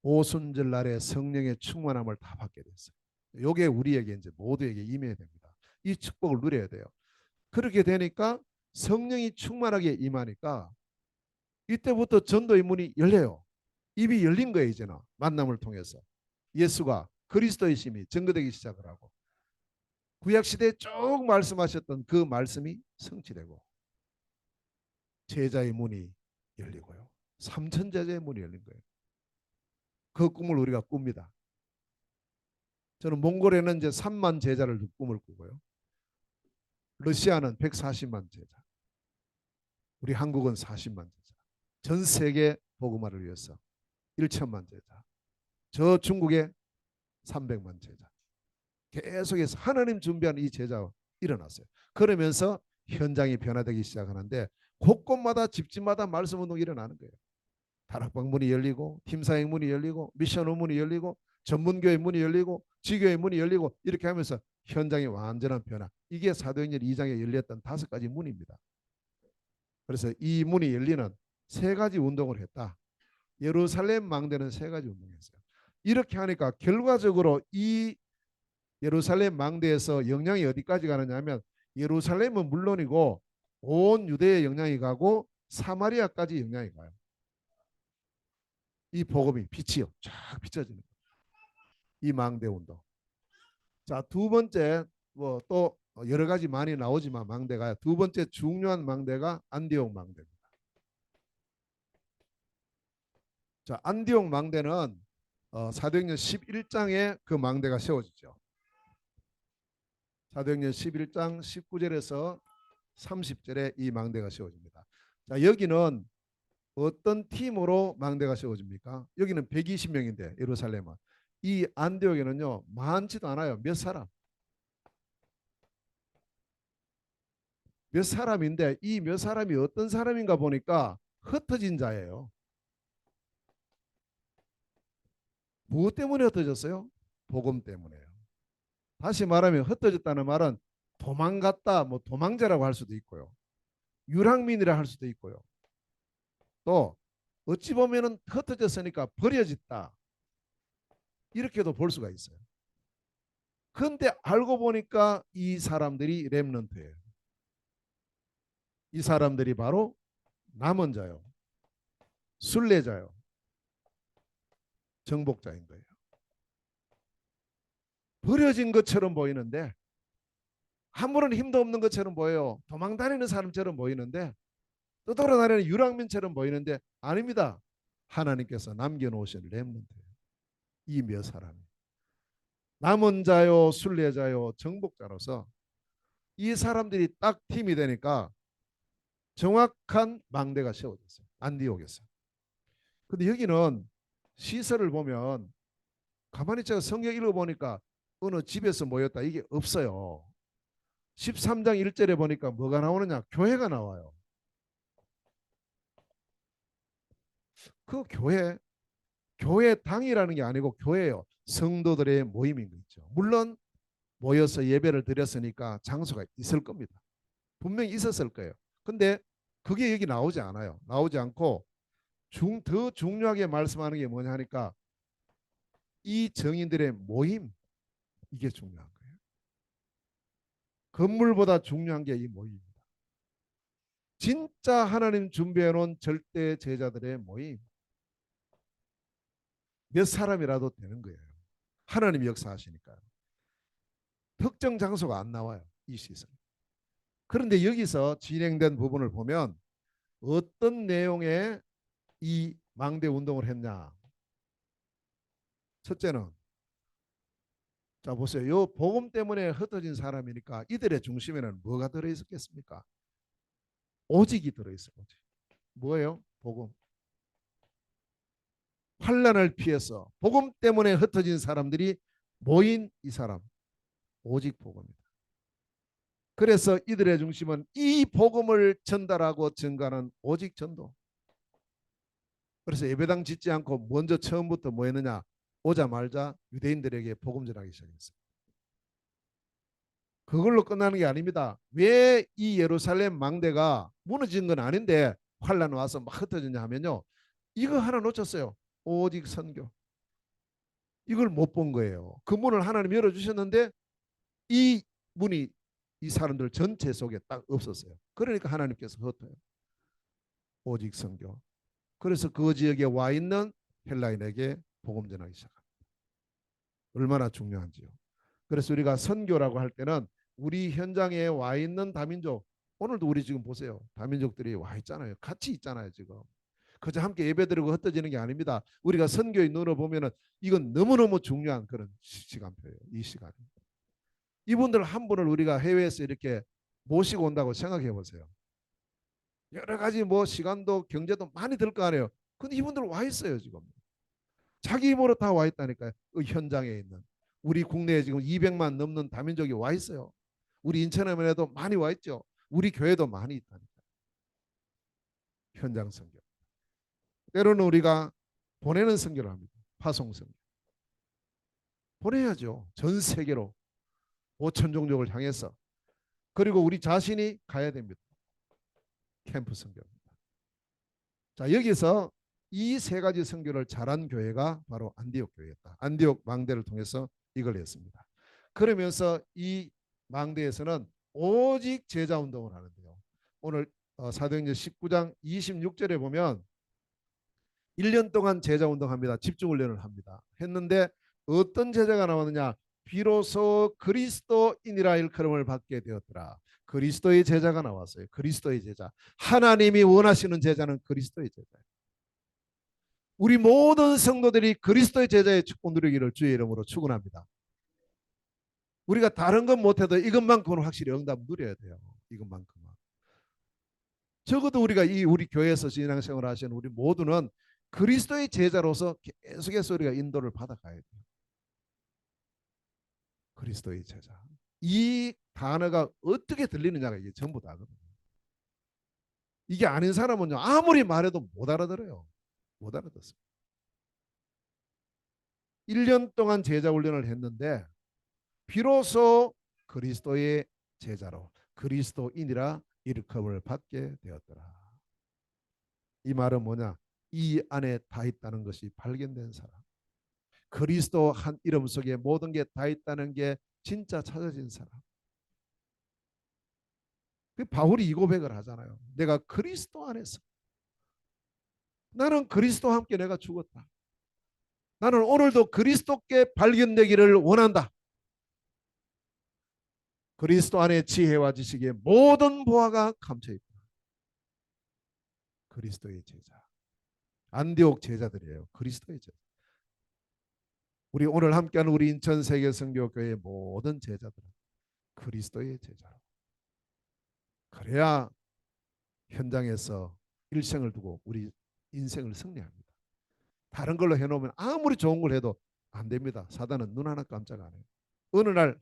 오순절 날에 성령의 충만함을 다 받게 됐어요. 이게 우리에게 이제 모두에게 임해야 됩니다. 이 축복을 누려야 돼요. 그렇게 되니까 성령이 충만하게 임하니까 이때부터 전도의 문이 열려요. 입이 열린 거예요. 이제는 만남을 통해서 예수가 그리스도의 심이 증거되기 시작을 하고 구약시대에 쭉 말씀하셨던 그 말씀이 성취되고 제자의 문이 열리고요. 삼천 제자의 문이 열린 거예요. 그 꿈을 우리가 꿉니다. 저는 몽골에는 이제 3만 제자를 꿈을 꾸고요. 러시아는 140만 제자. 우리 한국은 40만 제자. 전 세계 복음화를 위해서 1천만 제자. 저 중국에 300만 제자. 계속해서 하나님 준비한 이 제자가 일어났어요. 그러면서 현장이 변화되기 시작하는데 곳곳마다 집집마다 말씀 운동이 일어나는 거예요. 다락방 문이 열리고 팀사행 문이 열리고 미션 문이 열리고 전문교회 문이 열리고 지교회 문이 열리고 이렇게 하면서 현장의 완전한 변화. 이게 사도행전 2장에 열렸던 5가지 문입니다. 그래서 이 문이 열리는 3가지 운동을 했다. 예루살렘 망대는 3가지 운동했어요. 이렇게 하니까 결과적으로 이 예루살렘 망대에서 영향이 어디까지 가느냐 하면 예루살렘은 물론이고 온 유대에 영향이 가고 사마리아까지 영향이 가요. 이 복음이 빛이요. 쫙 비춰지는 거예요. 이 망대 운동. 자, 두 번째 뭐 또 여러 가지 많이 나오지만 망대가 두 번째 중요한 망대가 안디옥 망대입니다. 자, 안디옥 망대는 사도행전 11장에 그 망대가 세워지죠. 사도행전 11장 19절에서 30절에 이 망대가 세워집니다. 자, 여기는 어떤 팀으로 망대가 세워집니까? 여기는 120명인데 예루살렘은. 이 안디옥에는요 많지도 않아요. 몇 사람. 몇 사람인데 이 몇 사람이 어떤 사람인가 보니까 흩어진 자예요. 무엇 때문에 흩어졌어요? 복음 때문에요. 다시 말하면 흩어졌다는 말은 도망갔다, 뭐 도망자라고 할 수도 있고요. 유랑민이라 할 수도 있고요. 또 어찌 보면은 흩어졌으니까 버려졌다. 이렇게도 볼 수가 있어요. 그런데 알고 보니까 이 사람들이 렘넌트예요. 이 사람들이 바로 남은 자요. 순례자요. 정복자인 거예요. 버려진 것처럼 보이는데 아무런 힘도 없는 것처럼 보여요. 도망다니는 사람처럼 보이는데 떠돌아다니는 유랑민처럼 보이는데 아닙니다. 하나님께서 남겨놓으신 렘넌트예요. 이 몇 사람이. 남은 자요, 순례자요, 정복자로서 이 사람들이 딱 팀이 되니까 정확한 망대가 세워졌어요. 안디옥에서. 근데 여기는 시설을 보면 가만히 제가 성경 읽어보니까 어느 집에서 모였다 이게 없어요. 13장 1절에 보니까 뭐가 나오느냐? 교회가 나와요. 그 교회 당이라는 게 아니고 교회예요. 성도들의 모임인 거죠. 물론 모여서 예배를 드렸으니까 장소가 있을 겁니다. 분명히 있었을 거예요. 근데 그게 여기 나오지 않아요. 나오지 않고 더 중요하게 말씀하는 게 뭐냐 하니까 이 정인들의 모임 이게 중요한 거예요. 건물보다 중요한 게 이 모임입니다. 진짜 하나님 준비해 놓은 절대 제자들의 모임. 몇 사람이라도 되는 거예요. 하나님이 역사하시니까요. 특정 장소가 안 나와요. 이 시설. 그런데 여기서 진행된 부분을 보면 어떤 내용의 이 망대 운동을 했냐. 첫째는 자 보세요. 요 복음 때문에 흩어진 사람이니까 이들의 중심에는 뭐가 들어있었겠습니까? 오직이 들어있어요. 오직. 뭐예요? 복음. 환란을 피해서 복음 때문에 흩어진 사람들이 모인 이 사람. 오직 복음이다. 그래서 이들의 중심은 이 복음을 전달하고 증가하는 오직 전도. 그래서 예배당 짓지 않고 먼저 처음부터 뭐 했느냐? 오자마자 유대인들에게 복음 전하기 시작했어요. 그걸로 끝나는 게 아닙니다. 왜 이 예루살렘 망대가 무너진 건 아닌데 환란 와서 막 흩어졌냐 하면요. 이거 하나 놓쳤어요. 오직 선교. 이걸 못 본 거예요. 그 문을 하나님 열어주셨는데 이 문이 이 사람들 전체 속에 딱 없었어요. 그러니까 하나님께서 흩어요. 오직 선교. 그래서 그 지역에 와 있는 헬라인에게 복음 전하기 시작합니다. 얼마나 중요한지요. 그래서 우리가 선교라고 할 때는 우리 현장에 와 있는 다민족, 오늘도 우리 지금 보세요. 다민족들이 와 있잖아요. 같이 있잖아요, 지금. 그저 함께 예배드리고 흩어지는 게 아닙니다. 우리가 선교의 눈으로 보면은 이건 너무너무 중요한 그런 시간표예요. 이 시간. 이분들 한 분을 우리가 해외에서 이렇게 모시고 온다고 생각해 보세요. 여러 가지 뭐 시간도 경제도 많이 들 거 아니에요. 근데 이분들 와 있어요, 지금. 자기 힘으로 다 와 있다니까요. 그 현장에 있는. 우리 국내에 지금 200만 넘는 다민족이 와 있어요. 우리 인천에만 해도 많이 와 있죠. 우리 교회도 많이 있다니까요. 현장 선교. 때로는 우리가 보내는 선교를 합니다. 파송 선교. 보내야죠. 전 세계로 5천 종족을 향해서. 그리고 우리 자신이 가야 됩니다. 캠프 선교입니다. 자, 여기서 이 세 가지 선교를 잘한 교회가 바로 안디옥 교회였다. 안디옥 망대를 통해서 이걸 했습니다. 그러면서 이 망대에서는 오직 제자 운동을 하는데요. 오늘 사도행전 19장 26절에 보면 1년 동안 제자 운동합니다. 집중 훈련을 합니다. 했는데 어떤 제자가 나왔느냐? 비로소 그리스도인이라 일컬음을 받게 되었더라. 그리스도의 제자가 나왔어요. 그리스도의 제자. 하나님이 원하시는 제자는 그리스도의 제자예요. 우리 모든 성도들이 그리스도의 제자의 축복 누리기를 주의 이름으로 축원합니다. 우리가 다른 건 못해도 이것만큼은 확실히 응답 누려야 돼요. 이것만큼은. 적어도 우리가 이 우리 교회에서 신앙생활 하시는 우리 모두는 그리스도의 제자로서 계속해서 우리가 인도를 받아가야 돼요. 그리스도의 제자. 이 단어가 어떻게 들리느냐가 이게 전부 다거든요. 이게 아닌 사람은요 아무리 말해도 못 알아들어요. 못 알아듣습니다. 1년 동안 제자 훈련을 했는데 비로소 그리스도의 제자로 그리스도인이라 일컬음을 받게 되었더라. 이 말은 뭐냐? 이 안에 다 있다는 것이 발견된 사람. 그리스도 한 이름 속에 모든 게 다 있다는 게 진짜 찾아진 사람. 바울이 이 고백을 하잖아요. 내가 그리스도 안에서 나는 그리스도와 함께 내가 죽었다. 나는 오늘도 그리스도께 발견되기를 원한다. 그리스도 안에 지혜와 지식의 모든 보화가 감춰 있다. 그리스도의 제자. 안디옥 제자들이에요. 그리스도의 제자. 우리 오늘 함께하는 우리 인천 세계선교교회의 모든 제자들은 그리스도의 제자로. 그래야 현장에서 일생을 두고 우리 인생을 승리합니다. 다른 걸로 해놓으면 아무리 좋은 걸 해도 안 됩니다. 사단은 눈 하나 깜짝 안 해요. 어느 날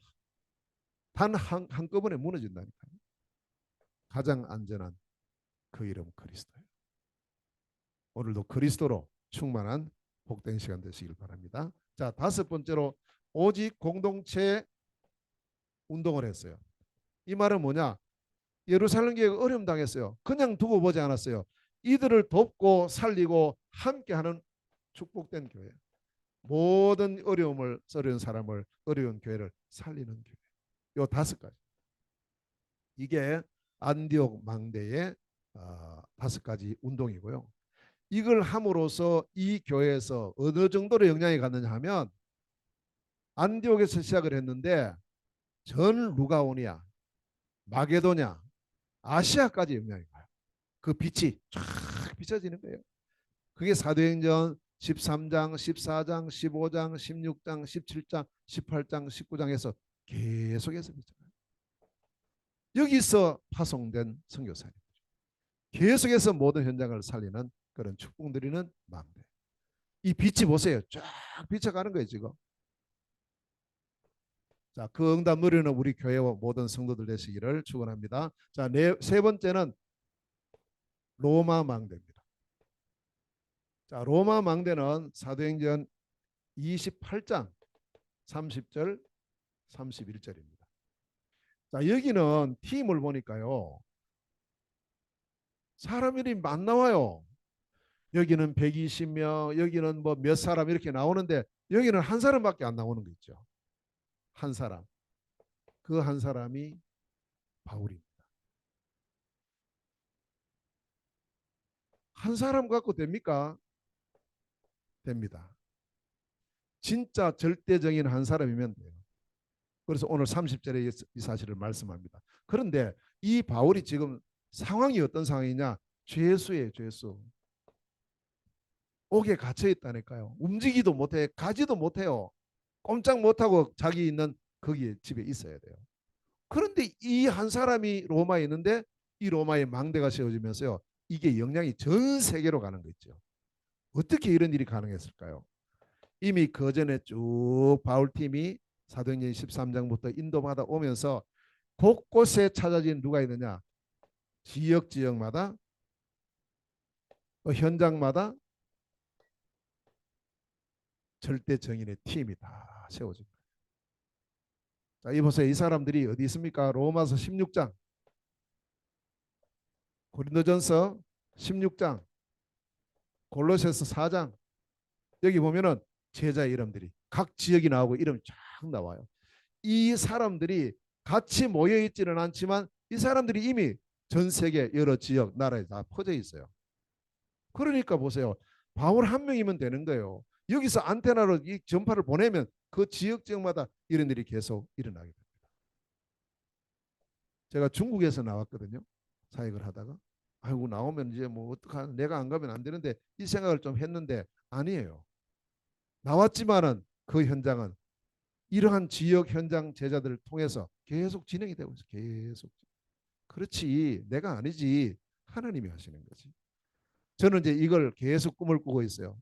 단 한꺼번에 무너진다니까요. 가장 안전한 그 이름 그리스도예요. 오늘도 그리스도로 충만한 복된 시간 되시길 바랍니다. 자, 다섯 번째로 오직 공동체 운동을 했어요. 이 말은 뭐냐? 예루살렘 교회가 어려움 당했어요. 그냥 두고 보지 않았어요. 이들을 돕고 살리고 함께하는 축복된 교회. 모든 어려움을 어려운 사람을 어려운 교회를 살리는 교회. 요 다섯 가지. 이게 안디옥 망대의 다섯 가지 운동이고요. 이걸 함으로써 이 교회에서 어느 정도로 영향이 갔느냐 하면 안디옥에서 시작을 했는데 전 루가오니아, 마게도냐, 아시아까지 영향이 가요. 그 빛이 쫙 비춰지는 거예요. 그게 사도행전 13장, 14장, 15장, 16장, 17장, 18장, 19장에서 계속해서 비춰요. 여기서 파송된 선교사님. 계속해서 모든 현장을 살리는 그런 축복 누리는 마음들. 이 빛이 보세요. 쫙 비춰가는 거예요 지금. 자, 그 응답 누리는 우리 교회와 모든 성도들 되시기를 축원합니다. 자, 세 번째는 로마 망대입니다. 자, 로마 망대는 사도행전 28장 30절 31절입니다. 자, 여기는 팀을 보니까요. 사람 이름이 안 나와요. 여기는 120명, 여기는 뭐 몇 사람 이렇게 나오는데 여기는 한 사람밖에 안 나오는 거 있죠. 한 사람. 그 한 사람이 바울입니다. 한 사람 갖고 됩니까? 됩니다. 진짜 절대적인 한 사람이면 돼요. 그래서 오늘 30절에 이 사실을 말씀합니다. 그런데 이 바울이 지금 상황이 어떤 상황이냐? 죄수예요, 죄수. 옥에 갇혀 있다니까요. 움직이도 못해, 가지도 못해요. 꼼짝 못하고 자기 있는 거기 집에 있어야 돼요. 그런데 이 한 사람이 로마에 있는데 이 로마의 망대가 세워지면서요. 이게 영향이 전 세계로 가는 거 있죠. 어떻게 이런 일이 가능했을까요? 이미 그 전에 쭉 바울팀이 사도행전 13장부터 인도마다 오면서 곳곳에 찾아진 누가 있느냐? 지역마다 현장마다 절대 정인의 팀이 다 세워진 거예요. 자, 이 보세요. 이 사람들이 어디 있습니까? 로마서 16장, 고린도전서 16장, 골로새서 4장. 여기 보면은 제자 이름들이 각 지역이 나오고 이름이 쫙 나와요. 이 사람들이 같이 모여 있지는 않지만 이 사람들이 이미 전 세계 여러 지역 나라에 다 퍼져 있어요. 그러니까 보세요. 바울 한 명이면 되는 거예요. 여기서 안테나로 이 전파를 보내면 그 지역마다 이런 일이 계속 일어나게 됩니다. 제가 중국에서 나왔거든요. 사역을 하다가 아이고 나오면 이제 뭐 어떡하나 내가 안 가면 안 되는데 이 생각을 좀 했는데 아니에요. 나왔지만은 그 현장은 이러한 지역 현장 제자들을 통해서 계속 진행이 되고 있어요. 계속. 그렇지 내가 아니지 하나님이 하시는 거지. 저는 이제 이걸 계속 꿈을 꾸고 있어요.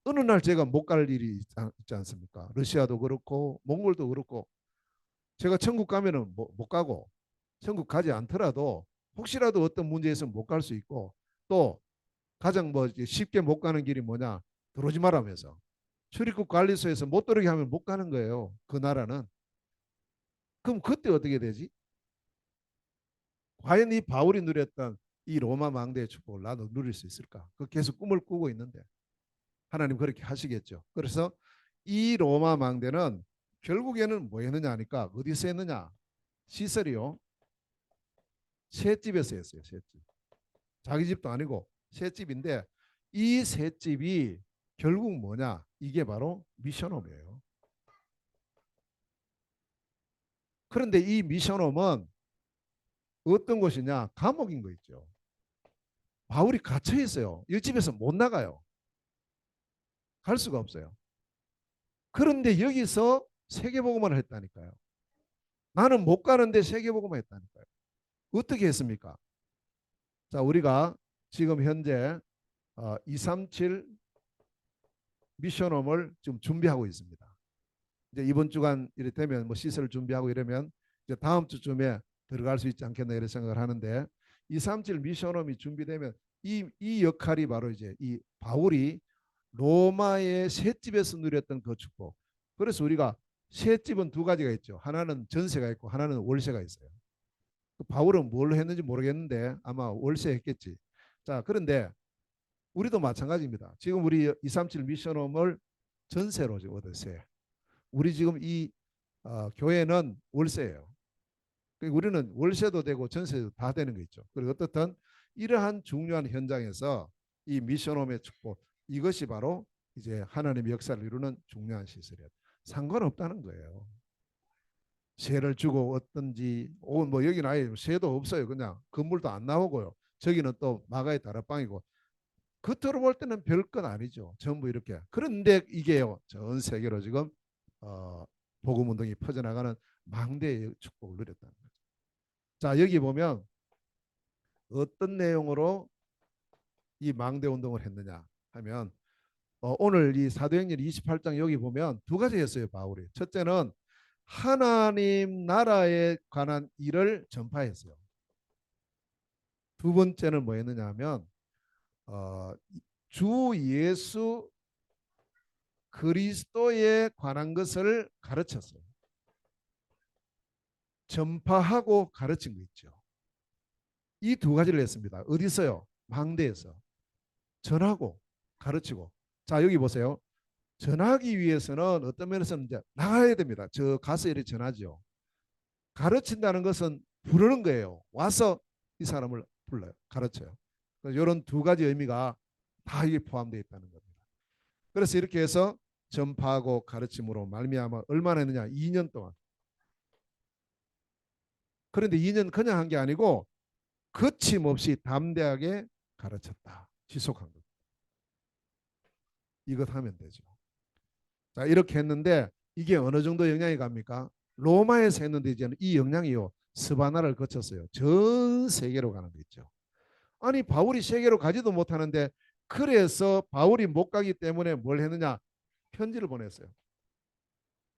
어느 날 제가 못 갈 일이 있지 않습니까? 러시아도 그렇고 몽골도 그렇고 제가 천국 가면은 못 가고 천국 가지 않더라도 혹시라도 어떤 문제 있으면 못 갈 수 있고 또 가장 뭐 쉽게 못 가는 길이 뭐냐? 들어오지 말라면서 출입국 관리소에서 못 들어오게 하면 못 가는 거예요. 그 나라는. 그럼 그때 어떻게 되지? 과연 이 바울이 누렸던 이 로마 망대의 축복을 나도 누릴 수 있을까? 그 계속 꿈을 꾸고 있는데 하나님 그렇게 하시겠죠. 그래서 이 로마 망대는 결국에는 뭐 했느냐 하니까 어디서 했느냐? 시설이요. 셋집에서 했어요. 셋집. 자기 집도 아니고 셋집인데 이 셋집이 결국 뭐냐? 이게 바로 미션홈이에요. 그런데 이 미션홈은 어떤 곳이냐? 감옥인 거 있죠. 바울이 갇혀 있어요. 이 집에서 못 나가요. 갈 수가 없어요. 그런데 여기서 세계복음을 했다니까요. 나는 못 가는데 세계복음을 했다니까요. 어떻게 했습니까? 자, 우리가 지금 현재 237 미션홈을 지금 준비하고 있습니다. 이제 이번 주간 이래 되면 뭐 시설을 준비하고 이러면 이제 다음 주쯤에 들어갈 수 있지 않겠나 이런 생각을 하는데 237 미션홈이 준비되면 이 역할이 바로 이제 이 바울이 로마의 셋집에서 누렸던 그 축복. 그래서 우리가 셋집은 두 가지가 있죠. 하나는 전세가 있고 하나는 월세가 있어요. 그 바울은 뭘 했는지 모르겠는데 아마 월세 했겠지. 자, 그런데 우리도 마찬가지입니다. 지금 우리 237 미션홈을 전세로 지금 얻었어요. 우리 지금 이 교회는 월세예요. 그러니까 우리는 월세도 되고 전세도 다 되는 거 있죠. 그리고 어떻든 이러한 중요한 현장에서 이 미션홈의 축복, 이것이 바로 이제 하나님의 역사를 이루는 중요한 시설이에요. 상관없다는 거예요. 세를 주고 어떤지, 뭐 여기는 아예 세도 없어요. 그냥 건물도 안 나오고요. 저기는 또 마가의 다락방이고, 겉으로 볼 때는 별건 아니죠. 전부 이렇게. 그런데 이게요, 전 세계로 지금 어, 복음 운동이 퍼져나가는 망대의 축복을 누렸다는 거죠. 자, 여기 보면 어떤 내용으로 이 망대 운동을 했느냐 하면, 오늘 이 사도행전 28장 여기 보면 두 가지 했어요, 바울이. 첫째는 하나님 나라에 관한 일을 전파했어요. 두 번째는 뭐였느냐 하면 주 예수 그리스도에 관한 것을 가르쳤어요. 전파하고 가르친 거 있죠. 이 두 가지를 했습니다. 어디서요? 망대에서. 전하고 가르치고. 자, 여기 보세요. 전하기 위해서는 어떤 면에서는 이제 나가야 됩니다. 저 가서 이렇게 전하죠. 가르친다는 것은 부르는 거예요. 와서 이 사람을 불러요. 가르쳐요. 이런 두 가지 의미가 다 이게 포함되어 있다는 겁니다. 그래서 이렇게 해서 전파하고 가르침으로 말미암아 얼마나 했느냐? 2년 동안. 그런데 2년 그냥 한 게 아니고 거침없이 담대하게 가르쳤다. 지속한 것. 이것 하면 되죠. 자, 이렇게 했는데 이게 어느 정도 영향이 갑니까? 로마에서 했는데 이제는 이 영향이요. 스바나를 거쳤어요. 전 세계로 가는 거 있죠. 아니 바울이 세계로 가지도 못하는데, 그래서 바울이 못 가기 때문에 뭘 했느냐? 편지를 보냈어요.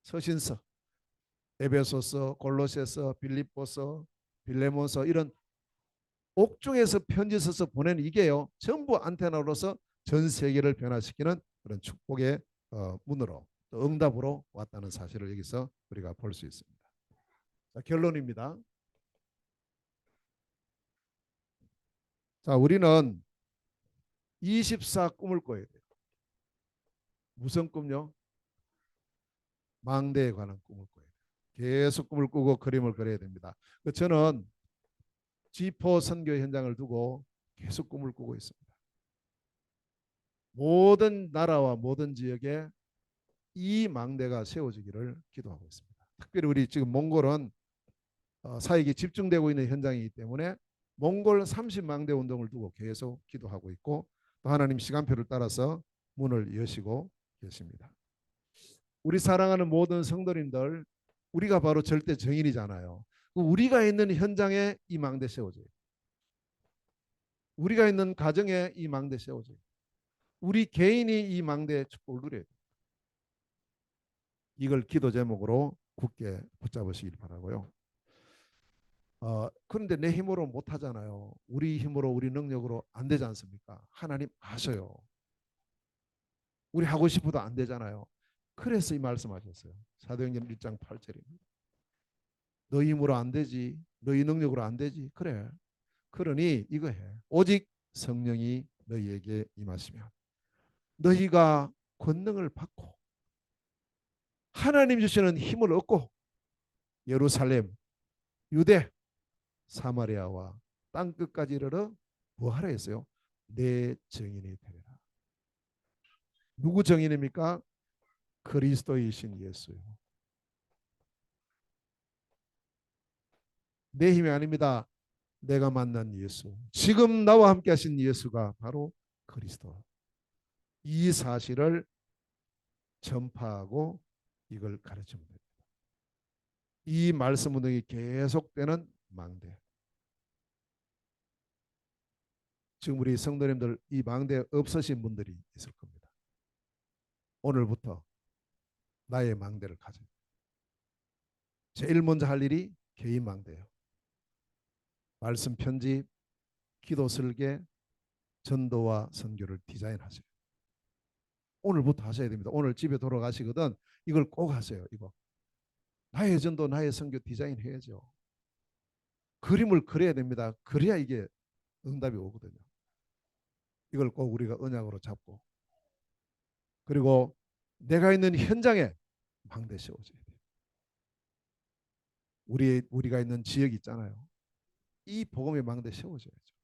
서신서, 에베소서, 골로새서, 빌립보서, 빌레몬서, 이런 옥중에서 편지 써서 보낸 이게요. 전부 안테나로서 전 세계를 변화시키는 그런 축복의 문으로, 또 응답으로 왔다는 사실을 여기서 우리가 볼 수 있습니다. 자, 결론입니다. 자, 우리는 24 꿈을 꿔야 돼요. 무슨 꿈요? 망대에 관한 꿈을 꿔야 돼요. 계속 꿈을 꾸고 그림을 그려야 됩니다. 저는 G4 선교 현장을 두고 계속 꿈을 꾸고 있습니다. 모든 나라와 모든 지역에 이 망대가 세워지기를 기도하고 있습니다. 특별히 우리 지금 몽골은 사역이 집중되고 있는 현장이기 때문에 몽골 30망대 운동을 두고 계속 기도하고 있고, 또 하나님 시간표를 따라서 문을 여시고 계십니다. 우리 사랑하는 모든 성도님들, 우리가 바로 절대 정인이잖아요. 우리가 있는 현장에 이 망대 세워져요. 우리가 있는 가정에 이 망대 세워져요. 우리 개인이 이 망대의 축복을 누려야 돼요. 이걸 기도 제목으로 굳게 붙잡으시길 바라고요. 그런데 내 힘으로 못 하잖아요. 우리 힘으로, 우리 능력으로 안 되지 않습니까? 하나님 아셔요. 우리 하고 싶어도 안 되잖아요. 그래서 이 말씀하셨어요. 사도행전 1장 8절입니다. 너희 힘으로 안 되지, 너희 능력으로 안 되지. 그래. 그러니 이거 해. 오직 성령이 너희에게 임하시면 너희가 권능을 받고 하나님 주시는 힘을 얻고 예루살렘, 유대, 사마리아와 땅 끝까지 이르러 뭐 하라 했어요? 내 증인이 되리라. 누구 증인입니까? 그리스도이신 예수요. 내 힘이 아닙니다. 내가 만난 예수, 지금 나와 함께 하신 예수가 바로 그리스도. 이 사실을 전파하고 이걸 가르치면 됩니다. 이 말씀 운동이 계속되는 망대. 지금 우리 성도님들 이 망대 없으신 분들이 있을 겁니다. 오늘부터 나의 망대를 가져. 제일 먼저 할 일이 개인 망대예요. 말씀 편집, 기도 설계, 전도와 선교를 디자인하세요. 오늘부터 하셔야 됩니다. 오늘 집에 돌아가시거든 이걸 꼭 하세요. 이거 나의 전도, 나의 선교 디자인 해야죠. 그림을 그려야 됩니다. 그래야 이게 응답이 오거든요. 이걸 꼭 우리가 언약으로 잡고, 그리고 내가 있는 현장에 망대 세워줘야 돼요. 우리가 있는 지역 있잖아요. 이 복음의 망대 세워줘야죠.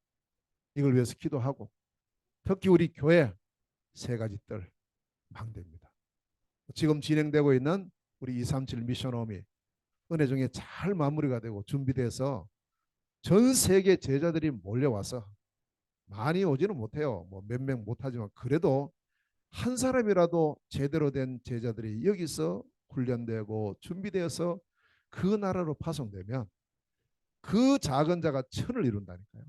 이걸 위해서 기도하고 특히 우리 교회 세 가지 뜰 망대입니다. 지금 진행되고 있는 우리 237 미션홈이 은혜 중에 잘 마무리가 되고 준비돼서 전 세계 제자들이 몰려와서 많이 오지는 못해요. 뭐 몇 명 못하지만 그래도 한 사람이라도 제대로 된 제자들이 여기서 훈련되고 준비되어서 그 나라로 파송되면 그 작은 자가 천을 이룬다니까요.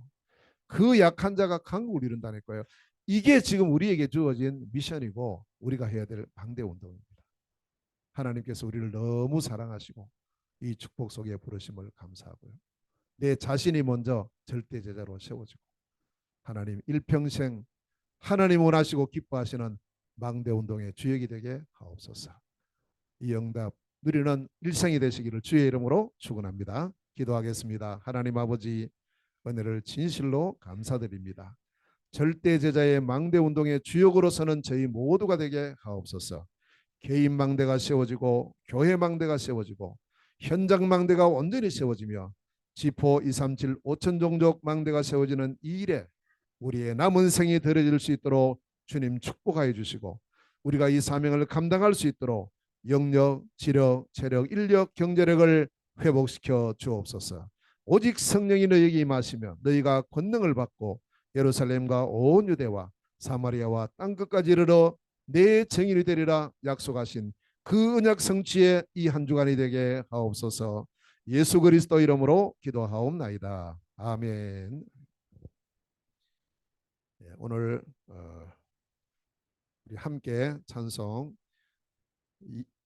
그 약한 자가 강국을 이룬다니까요. 이게 지금 우리에게 주어진 미션이고 우리가 해야 될 방대 운동입니다. 하나님께서 우리를 너무 사랑하시고 이 축복 속에 부르심을 감사하고요. 내 자신이 먼저 절대 제자로 세워지고 하나님 일평생 하나님 원하시고 기뻐하시는 망대 운동의 주역이 되게 하옵소서. 이 응답 누리는 일생이 되시기를 주의 이름으로 축원합니다. 기도하겠습니다. 하나님 아버지 은혜를 진실로 감사드립니다. 절대 제자의 망대 운동의 주역으로 서는 저희 모두가 되게 하옵소서. 개인 망대가 세워지고 교회 망대가 세워지고 현장 망대가 온전히 세워지며 지포 237 5천 종족 망대가 세워지는 이 일에 우리의 남은 생이 더해질 수 있도록 주님 축복하여 주시고 우리가 이 사명을 감당할 수 있도록 영력, 지력, 체력, 인력, 경제력을 회복시켜 주옵소서. 오직 성령이 너희에게 임하시면 너희가 권능을 받고 예루살렘과 온 유대와 사마리아와 땅끝까지 이르러 내 증인이 되리라 약속하신 그 언약 성취의 이 한 주간이 되게 하옵소서. 예수 그리스도 이름으로 기도하옵나이다. 아멘. 오늘 우리 함께 찬송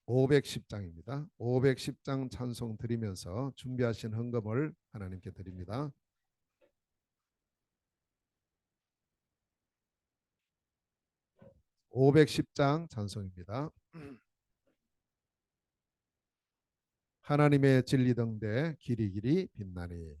510장입니다. 510장 찬송 드리면서 준비하신 헌금을 하나님께 드립니다. 510장 찬송입니다. 하나님의 진리 등대 길이 길이 빛나니